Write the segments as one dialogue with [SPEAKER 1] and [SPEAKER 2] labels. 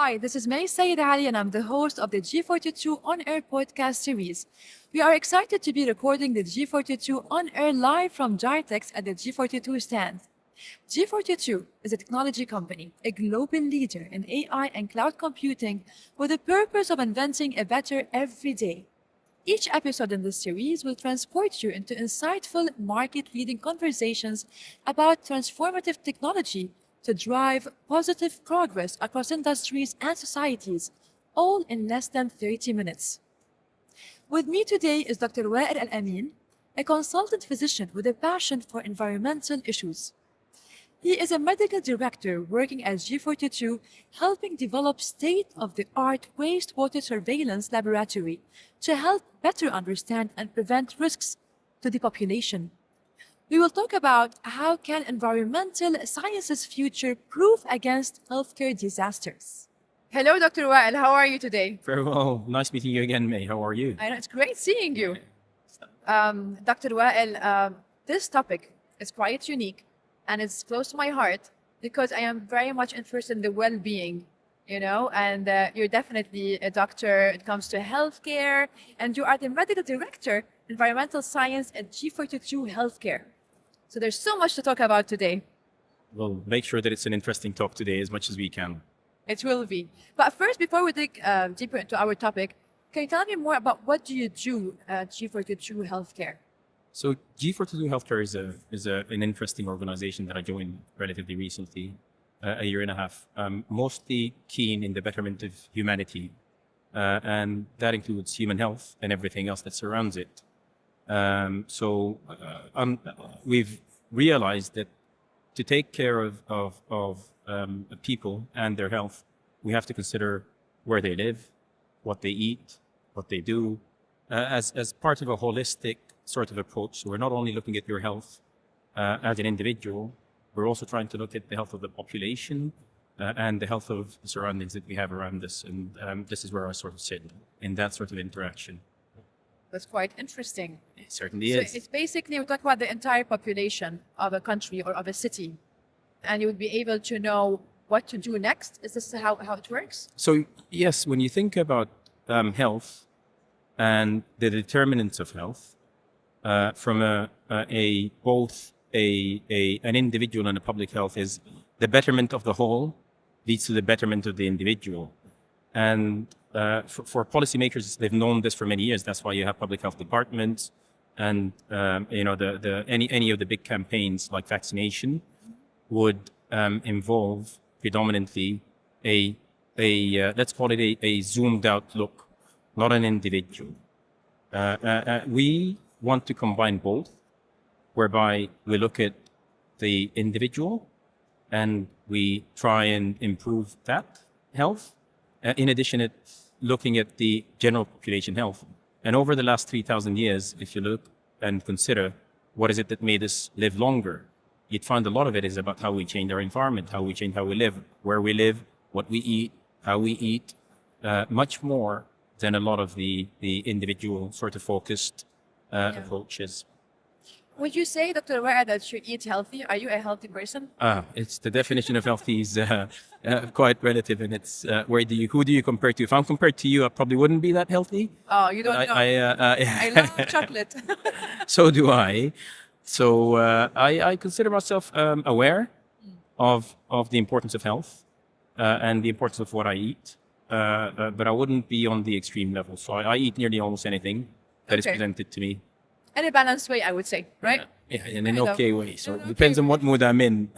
[SPEAKER 1] Hi, this is May Sayed Ali, and I'm the host of the G42 On Air podcast series. We are excited to be recording the G42 On Air live from Jartex at the G42 stand. G42 is a technology company, a global leader in AI and cloud computing with the purpose of inventing a better every day. Each episode in this series will transport you into insightful, market leading conversations about transformative technology to drive positive progress across industries and societies, all in less than 30 minutes. With me today is Dr. Wael Elamin, a consultant physician with a passion for environmental issues. He is a medical director working at G42, helping develop state-of-the-art wastewater surveillance laboratory to help better understand and prevent risks to the population. We will talk about how can environmental science's future proof against healthcare disasters. Hello, Dr. Wael. How are you today?
[SPEAKER 2] Very well. Nice meeting you again, May. How are you?
[SPEAKER 1] I know it's great seeing you. Dr. Wael, this topic is quite unique and it's close to my heart because I am very much interested in the well-being, and you're definitely a doctor. It comes to healthcare, and you are the medical director, environmental science at G42 Healthcare. So there's so much to talk about today.
[SPEAKER 2] We'll make sure that it's an interesting talk today as much as we can.
[SPEAKER 1] It will be. But first, before we dig deeper into our topic, can you tell me more about what do you do at G42 Healthcare?
[SPEAKER 2] So G42 Healthcare is an interesting organization that I joined relatively recently, a year and a half, mostly keen in the betterment of humanity. And that includes human health and everything else that surrounds it. We've realized that to take care of people and their health, we have to consider where they live, what they eat, what they do, as part of a holistic sort of approach. So we're not only looking at your health as an individual, we're also trying to look at the health of the population and the health of the surroundings that we have around us. And this is where I sort of sit in that sort of interaction.
[SPEAKER 1] That's quite interesting.
[SPEAKER 2] It certainly
[SPEAKER 1] So
[SPEAKER 2] is.
[SPEAKER 1] it's basically, we talk about the entire population of a country or of a city, and you would be able to know what to do next. Is this how it works?
[SPEAKER 2] So yes, when you think about health and the determinants of health, from both an individual and a public health, is the betterment of the whole leads to the betterment of the individual. And for policymakers, they've known this for many years. That's why you have public health departments, and any of the big campaigns like vaccination would involve predominantly let's call it a zoomed out look, not an individual. We want to combine both, whereby we look at the individual and we try and improve that health. In addition, it's looking at the general population health. And over the last 3,000 years, if you look and consider what is it that made us live longer, you'd find a lot of it is about how we change our environment, how we change how we live, where we live, what we eat, how we eat, much more than a lot of the individual sort of focused approaches.
[SPEAKER 1] Would you say, Dr. Wael, that you eat healthy? Are you a healthy person?
[SPEAKER 2] It's the definition of healthy is quite relative, and it's who do you compare to? If I'm compared to you, I probably wouldn't be that healthy.
[SPEAKER 1] Oh, you don't know. I love chocolate.
[SPEAKER 2] So do I. So I consider myself aware of the importance of health and the importance of what I eat, but I wouldn't be on the extreme level. So I eat nearly almost anything that is presented to me.
[SPEAKER 1] In a balanced way, I would say, right?
[SPEAKER 2] Yeah, in an okay way. So it depends on what mood I'm in.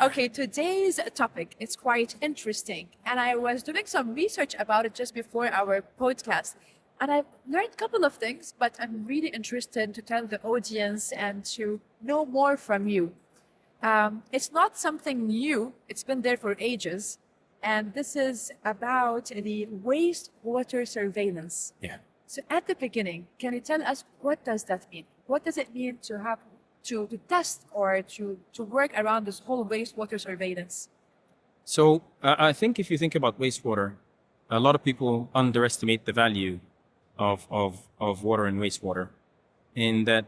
[SPEAKER 1] Okay, today's topic is quite interesting. And I was doing some research about it just before our podcast. And I've learned a couple of things, but I'm really interested to tell the audience and to know more from you. It's not something new. It's been there for ages. And this is about the wastewater surveillance.
[SPEAKER 2] Yeah.
[SPEAKER 1] So at the beginning, can you tell us what does that mean? What does it mean to have to test or to work around this whole wastewater surveillance?
[SPEAKER 2] So I think if you think about wastewater, a lot of people underestimate the value of water and wastewater. In that,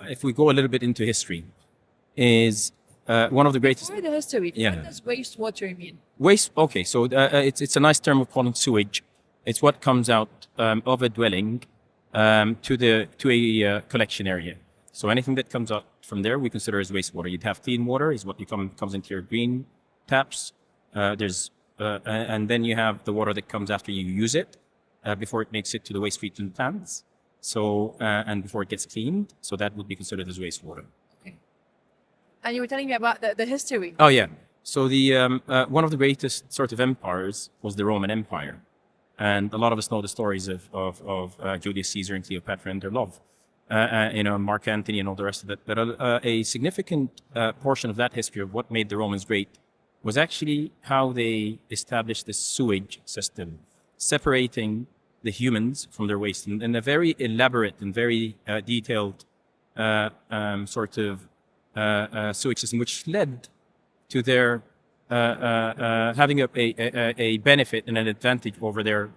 [SPEAKER 2] if we go a little bit into history, is one of the greatest.
[SPEAKER 1] For the history,
[SPEAKER 2] Yeah.
[SPEAKER 1] what does wastewater mean?
[SPEAKER 2] Waste. Okay, so it's a nice term of calling sewage. It's what comes out of a dwelling to a collection area. So anything that comes out from there, we consider as wastewater. You'd have clean water, is what comes into your green taps. And then you have the water that comes after you use it, before it makes it to the waste treatment plants. So and before it gets cleaned, so that would be considered as wastewater.
[SPEAKER 1] Okay. And you were telling me about the history.
[SPEAKER 2] Oh yeah. So the one of the greatest sort of empires was the Roman Empire, and a lot of us know the stories of Julius Caesar and Cleopatra and their love, Mark Antony and all the rest of it. But a significant portion of that history of what made the Romans great was actually how they established this sewage system, separating the humans from their waste, and a very elaborate and very detailed sort of sewage system, which led to their having a benefit and an advantage over their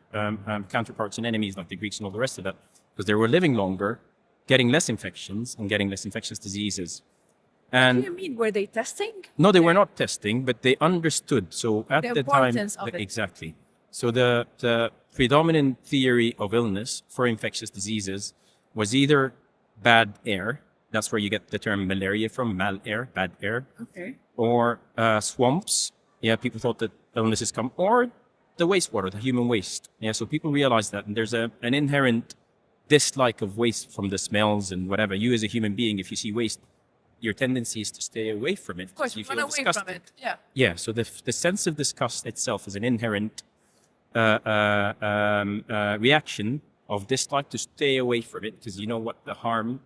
[SPEAKER 2] counterparts and enemies like the Greeks and all the rest of that, because they were living longer, getting less infections and getting less infectious diseases.
[SPEAKER 1] What do you mean? Were they testing?
[SPEAKER 2] No, they were not testing, but they understood. So at the time,
[SPEAKER 1] importance of it.
[SPEAKER 2] exactly. So the predominant theory of illness for infectious diseases was either bad air. That's where you get the term malaria from, mal air, bad air.
[SPEAKER 1] Okay.
[SPEAKER 2] Or swamps. Yeah, people thought that illnesses come, or the wastewater, the human waste. Yeah, so people realized that, and there's an inherent dislike of waste from the smells and whatever. You as a human being, if you see waste, your tendency is to stay away from it.
[SPEAKER 1] Of course,
[SPEAKER 2] you
[SPEAKER 1] run
[SPEAKER 2] feel
[SPEAKER 1] away
[SPEAKER 2] disgusted.
[SPEAKER 1] from it. Yeah.
[SPEAKER 2] Yeah, so the sense of disgust itself is an inherent reaction of dislike to stay away from it, because you know what the harm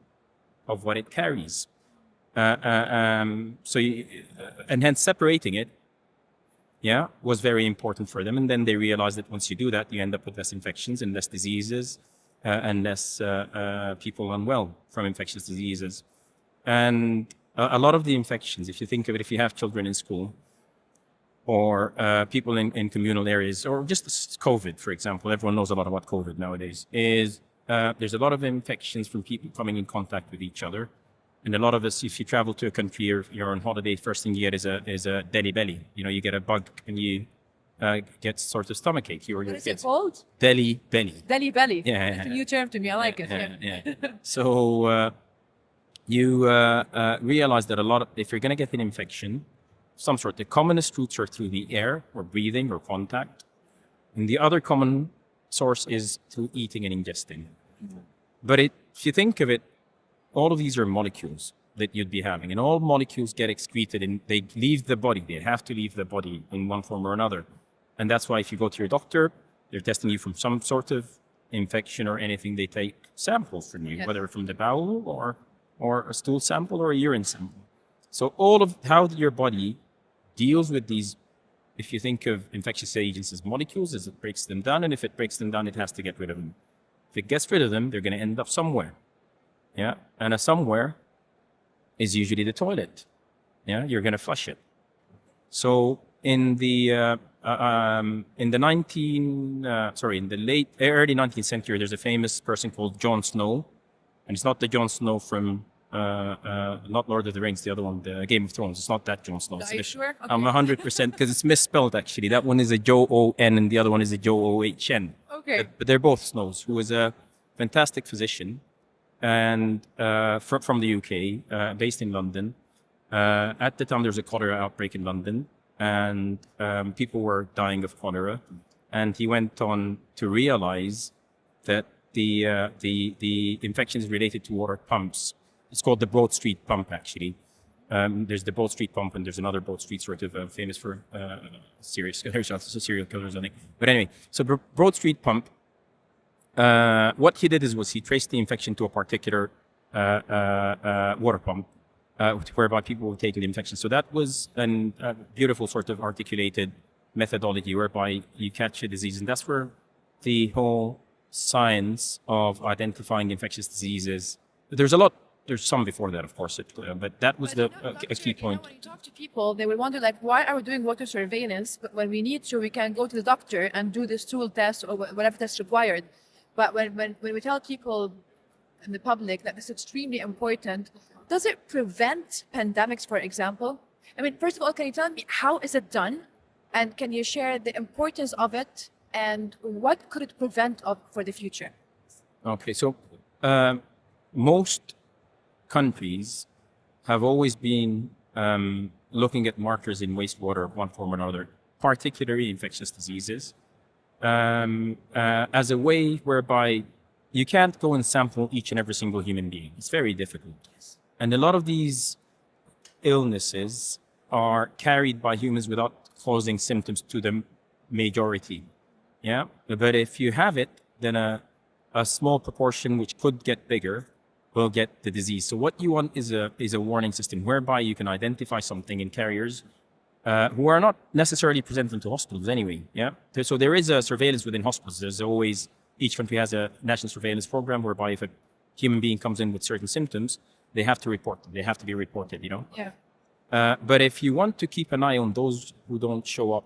[SPEAKER 2] of what it carries. And hence separating it, yeah, was very important for them. And then they realized that once you do that, you end up with less infections and less diseases, and less people unwell from infectious diseases. And a lot of the infections, if you think of it, if you have children in school, or people in communal areas, or just COVID, for example, everyone knows a lot about COVID nowadays, is there's a lot of infections from people coming in contact with each other. And a lot of us, if you travel to a country or you're on holiday, first thing you get is a deli belly. You get a bug and you get sort of stomachache.
[SPEAKER 1] What is it called?
[SPEAKER 2] Deli belly.
[SPEAKER 1] Deli belly.
[SPEAKER 2] Yeah.
[SPEAKER 1] It's a new term to me. I like it.
[SPEAKER 2] Yeah. So you realize that if you're going to get an infection, some sort, the commonest routes are through the air or breathing or contact. And the other common source is through eating and ingesting. But if you think of it, all of these are molecules that you'd be having, and all molecules get excreted and they leave the body. They have to leave the body in one form or another. And that's why if you go to your doctor, they're testing you from some sort of infection or anything. They take samples from you,
[SPEAKER 1] Yes.
[SPEAKER 2] whether from the bowel or a stool sample or a urine sample. So all of how your body deals with these, if you think of infectious agents as molecules, as it breaks them down, and if it breaks them down, it has to get rid of them. If it gets rid of them, they're going to end up somewhere. Yeah, and a somewhere is usually the toilet. Yeah, you're going to flush it. So in the early 19th century, there's a famous person called Jon Snow, and it's not the Jon Snow from not Lord of the Rings, the other one, the Game of Thrones. It's not that Jon Snow.
[SPEAKER 1] Are you sure? Okay.
[SPEAKER 2] I'm 100% because it's misspelled actually. That one is a Jon and the other one is a John.
[SPEAKER 1] Okay.
[SPEAKER 2] But they're both Snows, who was a fantastic physician and from the UK, based in London. At the time, there was a cholera outbreak in London, and people were dying of cholera. And he went on to realize that the infections related to water pumps. It's called the Broad Street pump, actually. There's the Broad Street pump, and there's another Broad Street sort of famous for serial killers, I think. But anyway, so Broad Street pump. What he did was he traced the infection to a particular water pump, whereby people were taking the infection. So that was a beautiful sort of articulated methodology whereby you catch a disease, and that's where the whole science of identifying infectious diseases. There's some before that, of course, but that was a key point.
[SPEAKER 1] When you talk to people, they will wonder, like, why are we doing water surveillance? But when we need to, we can go to the doctor and do the stool test or whatever test required. But when we tell people in the public that this is extremely important, does it prevent pandemics, for example? I mean, first of all, can you tell me how is it done? And can you share the importance of it and what could it prevent of for the future?
[SPEAKER 2] Okay, so most countries have always been looking at markers in wastewater of one form or another, particularly infectious diseases, as a way whereby you can't go and sample each and every single human being. It's very difficult. And a lot of these illnesses are carried by humans without causing symptoms to the majority. Yeah. But if you have it, then a small proportion, which could get bigger, will get the disease. So what you want is a warning system whereby you can identify something in carriers who are not necessarily presented to hospitals anyway. Yeah. So there is a surveillance within hospitals. There's always, each country has a national surveillance program whereby if a human being comes in with certain symptoms, they have to report them. They have to be reported, you know?
[SPEAKER 1] Yeah.
[SPEAKER 2] But if you want to keep an eye on those who don't show up,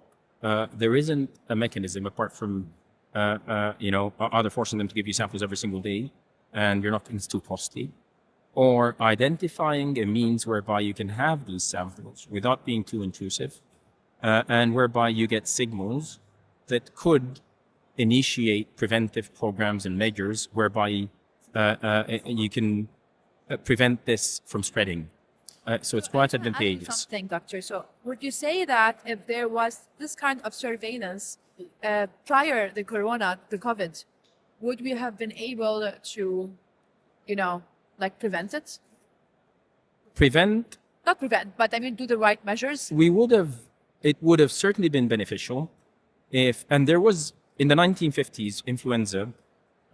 [SPEAKER 2] there isn't a mechanism apart from, either forcing them to give you samples every single day, and you're not, it's too costly, or identifying a means whereby you can have these samples without being too intrusive, and whereby you get signals that could initiate preventive programs and measures whereby you can prevent this from spreading. So it's quite advantageous.
[SPEAKER 1] Something, doctor. So would you say that if there was this kind of surveillance prior the corona, the COVID, would we have been able to, prevent it?
[SPEAKER 2] Prevent?
[SPEAKER 1] Not prevent, but I mean, do the right measures.
[SPEAKER 2] It would have certainly been beneficial and there was, in the 1950s, influenza,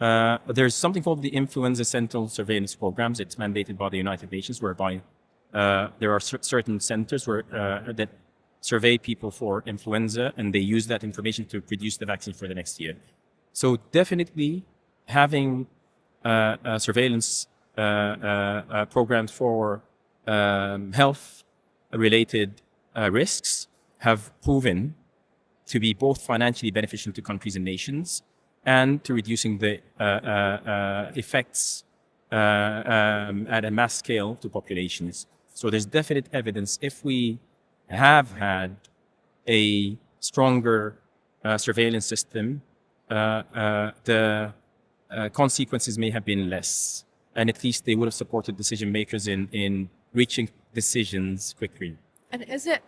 [SPEAKER 2] there's something called the Influenza Central Surveillance Programs. It's mandated by the United Nations, whereby there are certain centers that survey people for influenza, and they use that information to produce the vaccine for the next year. So definitely having surveillance programs for health-related risks have proven to be both financially beneficial to countries and nations and to reducing the effects at a mass scale to populations. So there's definite evidence if we have had a stronger surveillance system, the consequences may have been less, and at least they would have supported decision makers in reaching decisions quickly.
[SPEAKER 1] And is it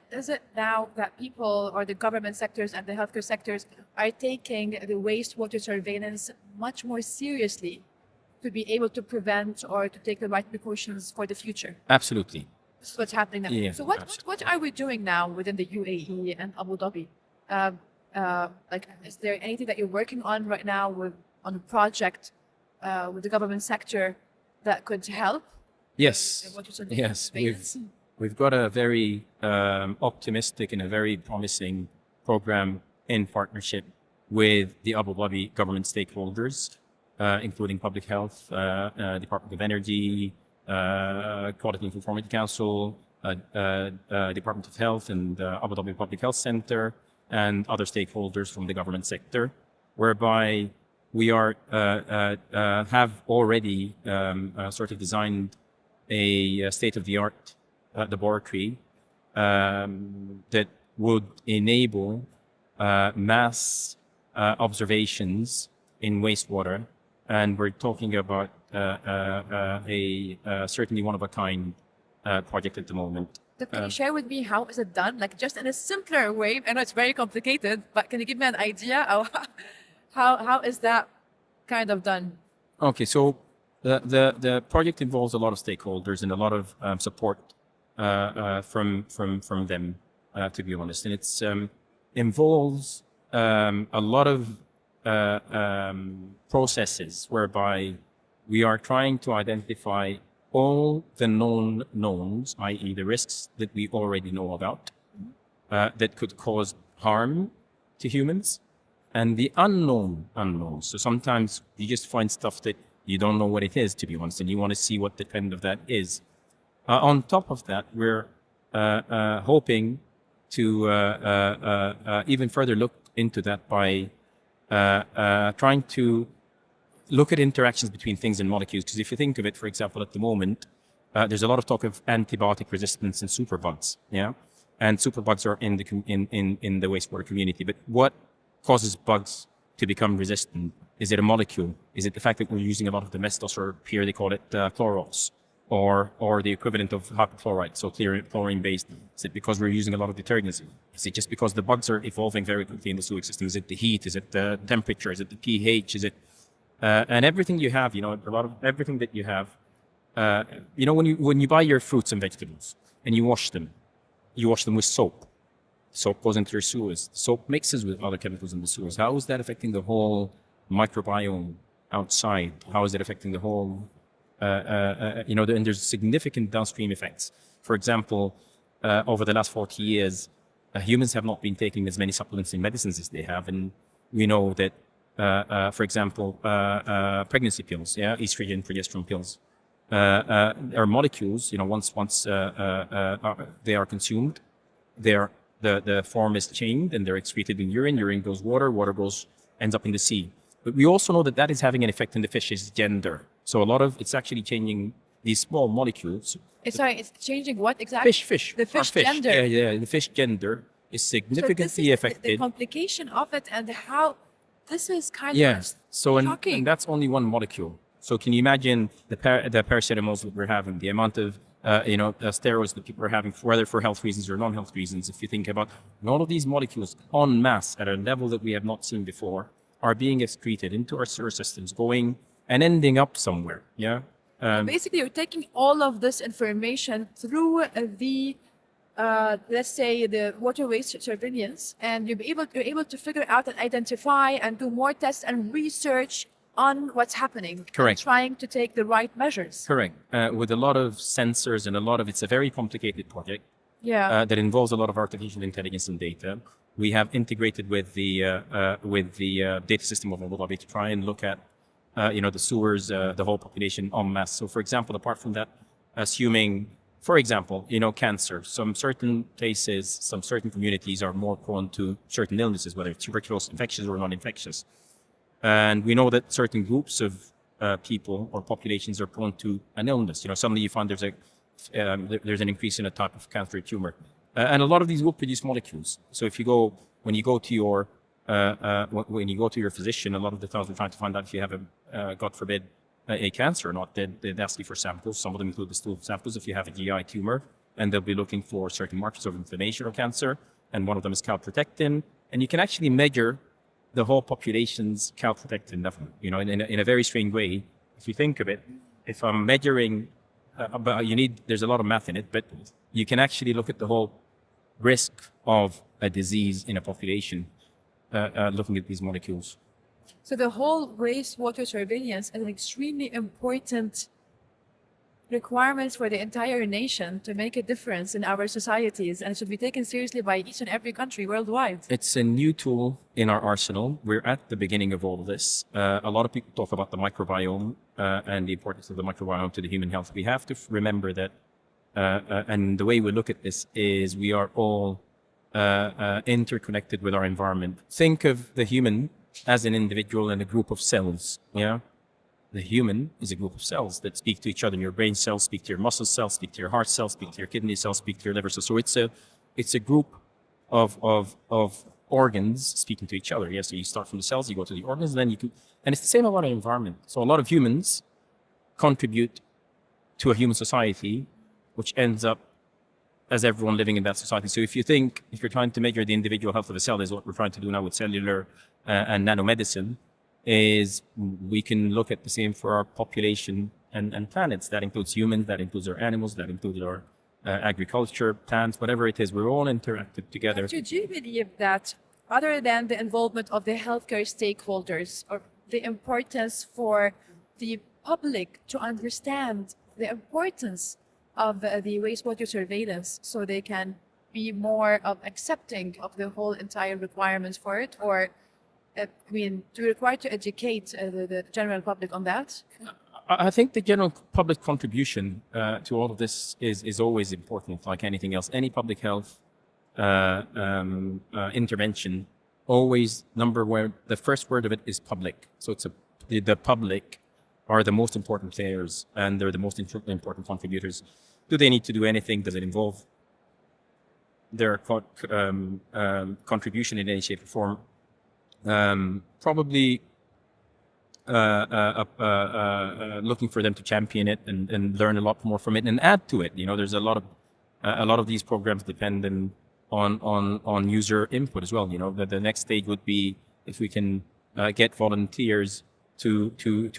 [SPEAKER 1] now that people or the government sectors and the healthcare sectors are taking the wastewater surveillance much more seriously to be able to prevent or to take the right precautions for the future?
[SPEAKER 2] Absolutely.
[SPEAKER 1] This is what's happening now.
[SPEAKER 2] Yeah,
[SPEAKER 1] So what are we doing now within the UAE and Abu Dhabi? Is there anything that you're working on right now on a project with the government sector that could help?
[SPEAKER 2] Yes. Yes.
[SPEAKER 1] Surveillance?
[SPEAKER 2] We've got a very optimistic and a very promising program in partnership with the Abu Dhabi government stakeholders, including Public Health, Department of Energy, Quality and Conformity Council, Department of Health, and Abu Dhabi Public Health Center, and other stakeholders from the government sector, whereby we have already sort of designed a state-of-the-art laboratory that would enable mass observations in wastewater, and we're talking about certainly one-of-a-kind project at the moment.
[SPEAKER 1] Can you share with me how is it done? Like just in a simpler way. I know it's very complicated, but can you give me an idea of how is that kind of done?
[SPEAKER 2] Okay, so the project involves a lot of stakeholders and a lot of support from them, to be honest, and it's involves a lot of processes whereby we are trying to identify all the known knowns, i.e. the risks that we already know about that could cause harm to humans, and the unknown unknowns. So sometimes you just find stuff that you don't know what it is, to be honest, and you want to see what the trend of that is. On top of that, we're hoping to even further look into that by trying to look at interactions between things and molecules. Because if you think of it, for example, at the moment, there's a lot of talk of antibiotic resistance in superbugs. Yeah. and superbugs are in the in the wastewater community. But what causes bugs to become resistant? Is it a molecule? Is it the fact that we're using a lot of domestos, or here they call it chlorols, or the equivalent of hypochlorite, so chlorine based? Is it because we're using a lot of detergents? Is it just because the bugs are evolving very quickly in the sewage system? Is it the heat? Is it the temperature? Is it the pH? Is it and everything you have? You know, a lot of everything that you have. You know, when you buy your fruits and vegetables and you wash them with soap. Soap goes into your sewers. Soap mixes with other chemicals in the sewers. How is that affecting the whole microbiome outside? How is it affecting the whole, you know, and there's significant downstream effects. For example, over the last 40 years, humans have not been taking as many supplements and medicines as they have. And we know that, for example, pregnancy pills, yeah, estrogen, progesterone pills, are molecules, you know, once they are consumed, the form is changed and they're excreted in urine. Urine goes water goes ends up in the sea. But we also know that that is having an effect on the fish's gender. So a lot of it's actually changing these small molecules.
[SPEAKER 1] It's changing what exactly?
[SPEAKER 2] Fish.
[SPEAKER 1] The
[SPEAKER 2] Our
[SPEAKER 1] fish gender.
[SPEAKER 2] Yeah. The fish gender is
[SPEAKER 1] So this
[SPEAKER 2] significantly
[SPEAKER 1] is the
[SPEAKER 2] affected.
[SPEAKER 1] complication of it, and how this is kind
[SPEAKER 2] Yeah.
[SPEAKER 1] of
[SPEAKER 2] So
[SPEAKER 1] shocking.
[SPEAKER 2] and that's only one molecule. So can you imagine the paracetamols that we're having, the amount of you know steroids that people are having, whether for health reasons or non-health reasons? If you think about all of these molecules en masse at a level that we have not seen before, are being excreted into our sewer systems, going and ending up somewhere. Yeah.
[SPEAKER 1] Basically, you're taking all of this information through the, let's say, the water waste surveillance, and you're able to figure out and identify and do more tests and research on what's happening.
[SPEAKER 2] Correct.
[SPEAKER 1] And trying to take the right measures.
[SPEAKER 2] Correct. With a lot of sensors and it's a very complicated project.
[SPEAKER 1] Yeah.
[SPEAKER 2] That involves a lot of artificial intelligence and data. We have integrated with the data system of Abu Dhabi to try and look at you know, the sewers, the whole population en masse. So, for example, apart from that, assuming, for example, you know, cancer, some certain places, some certain communities are more prone to certain illnesses, whether it's tuberculosis, infectious or non-infectious. And we know that certain groups of people or populations are prone to an illness. You know, suddenly you find there's an increase in a type of cancer tumor, and a lot of these will produce molecules. So if you go when you go to your physician, a lot of the times we're trying to find out if you have a God forbid a cancer or not. They'd ask you for samples. Some of them include the stool samples if you have a GI tumor, and they'll be looking for certain markers of inflammation or cancer. And one of them is calprotectin, and you can actually measure the whole population's calprotectin level, you know, in a very strange way. If you think of it, if I'm measuring, but there's a lot of math in it, but you can actually look at the whole risk of a disease in a population looking at these molecules.
[SPEAKER 1] So the whole wastewater surveillance is an extremely important requirements for the entire nation to make a difference in our societies, and it should be taken seriously by each and every country worldwide.
[SPEAKER 2] It's a new tool in our arsenal. We're at the beginning of all of this. A lot of people talk about the microbiome and the importance of the microbiome to the human health. We have to remember that, and the way we look at this is we are all interconnected with our environment. Think of the human as an individual and a group of cells. Yeah. The human is a group of cells that speak to each other. Your brain cells speak to your muscle cells, speak to your heart cells, speak to your kidney cells, speak to your liver cells. So it's a group of organs speaking to each other. Yeah, so you start from the cells, you go to the organs, and then and it's the same about our environment. So a lot of humans contribute to a human society, which ends up as everyone living in that society. So if you're trying to measure the individual health of a cell, is what we're trying to do now with cellular and nanomedicine, is we can look at the same for our population and planets. That includes humans, that includes our animals, that includes our agriculture, plants, whatever it is. We're all interacted together.
[SPEAKER 1] But do you believe that other than the involvement of the healthcare stakeholders, or the importance for the public to understand the importance of the wastewater surveillance, so they can be more accepting of the whole entire requirements for it, or do we require to educate the general public on that?
[SPEAKER 2] I think the general public contribution to all of this is always important, like anything else. Any public health intervention, always the first word of it is public. So the public are the most important players, and they're the most important contributors. Do they need to do anything? Does it involve their contribution in any shape or form, probably looking for them to champion it and learn a lot more from it and add to it. There's a lot of these programs depend on user input as well. The next stage would be if we can get volunteers to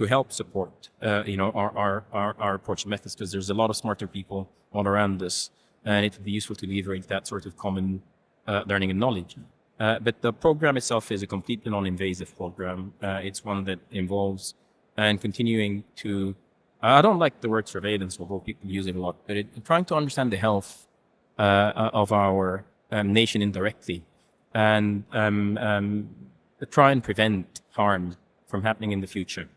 [SPEAKER 2] help support our approach and methods, because there's a lot of smarter people all around us, and it would be useful to leverage that sort of common learning and knowledge. But the program itself is a completely non-invasive program. It's one that involves and continuing to, I don't like the word surveillance, although people use it a lot, but trying to understand the health of our nation indirectly, and try and prevent harm from happening in the future.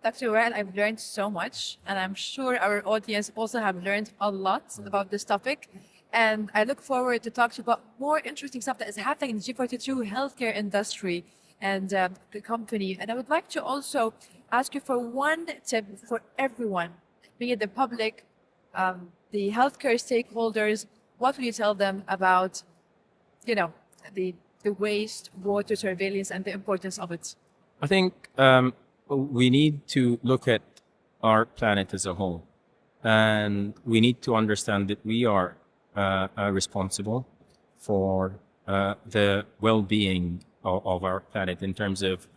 [SPEAKER 1] Dr. Wael, I've learned so much, and I'm sure our audience also have learned a lot about this topic. And I look forward to talk to you about more interesting stuff that is happening in the G42 healthcare industry and the company. And I would like to also ask you for one tip for everyone, be it the public, the healthcare stakeholders. What will you tell them about, the waste water surveillance and the importance of it?
[SPEAKER 2] I think we need to look at our planet as a whole, and we need to understand that we are responsible for the well-being of our planet, in terms of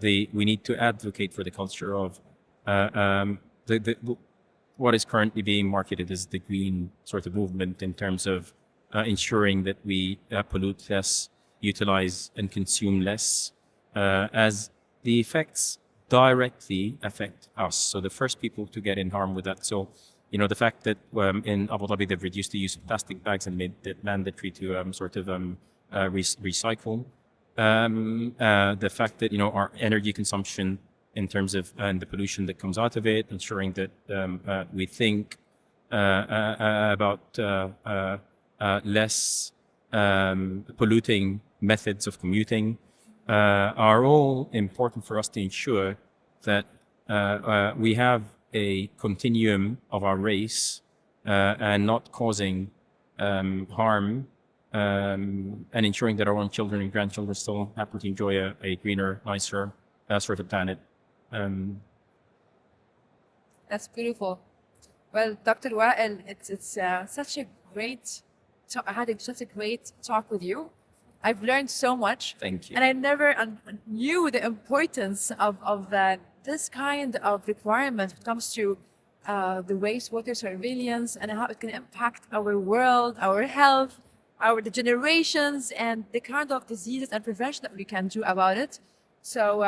[SPEAKER 2] we need to advocate for the culture of what is currently being marketed as the green sort of movement, in terms of ensuring that we pollute less, utilize and consume less, as the effects directly affect us. So the first people to get in harm with that. So, the fact that in Abu Dhabi they've reduced the use of plastic bags and made it mandatory to recycle. The fact that our energy consumption, in terms of and the pollution that comes out of it, ensuring that we think about less polluting methods of commuting, are all important for us to ensure that we have a continuum of our race and not causing harm, and ensuring that our own children and grandchildren still happen to enjoy a greener, nicer sort of planet.
[SPEAKER 1] That's beautiful. Well, Dr. Wael, it's such a great. I had such a great talk with you. I've learned so much.
[SPEAKER 2] Thank you.
[SPEAKER 1] And I never knew the importance of this kind of requirement when it comes to the wastewater surveillance and how it can impact our world, our health, the generations, and the kind of diseases and prevention that we can do about it. So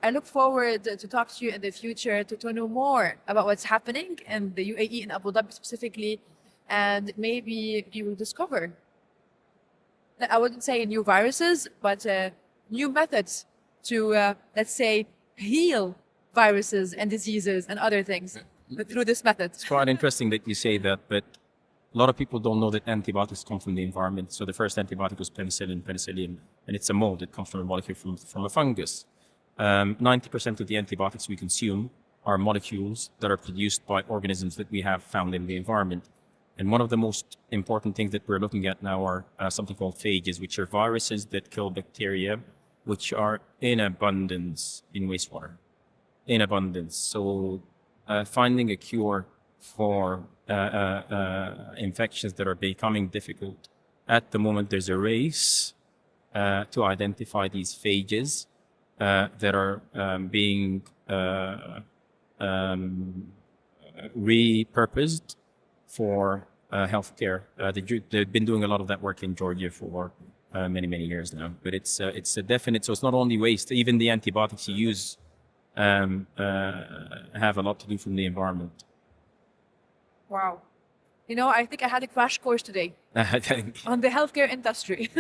[SPEAKER 1] I look forward to talk to you in the future to know more about what's happening in the UAE and Abu Dhabi specifically, and maybe you will discover, I wouldn't say new viruses, but new methods to, let's say, heal viruses and diseases and other things through this method.
[SPEAKER 2] It's quite interesting that you say that, but a lot of people don't know that antibiotics come from the environment. So the first antibiotic was penicillin, and it's a mold. It comes from a molecule from a fungus. 90% of the antibiotics we consume are molecules that are produced by organisms that we have found in the environment. And one of the most important things that we're looking at now are something called phages, which are viruses that kill bacteria, which are in abundance in wastewater. In abundance. So finding a cure for infections that are becoming difficult. At the moment, there's a race to identify these phages that are being repurposed for healthcare. They've been doing a lot of that work in Georgia for many years now. But it's a definite. So it's not only waste. Even the antibiotics you use have a lot to do from the environment.
[SPEAKER 1] Wow. I think I had a crash course today on the healthcare industry.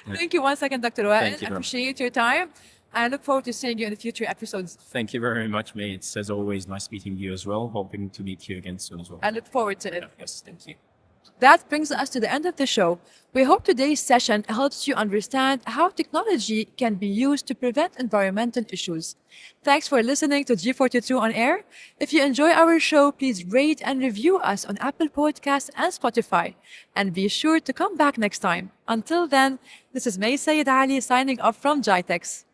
[SPEAKER 1] Thank you once again, Dr. Wael. I appreciate your time. I look forward to seeing you in the future episodes.
[SPEAKER 2] Thank you very much, mate. It's, as always, nice meeting you as well. Hoping to meet you again soon as well.
[SPEAKER 1] I look forward to it.
[SPEAKER 2] Yes, thank you.
[SPEAKER 1] That brings us to the end of the show. We hope today's session helps you understand how technology can be used to prevent environmental issues. Thanks for listening to G42 on Air. If you enjoy our show, please rate and review us on Apple Podcasts and Spotify. And be sure to come back next time. Until then, this is May Sayed Ali signing off from Jitex.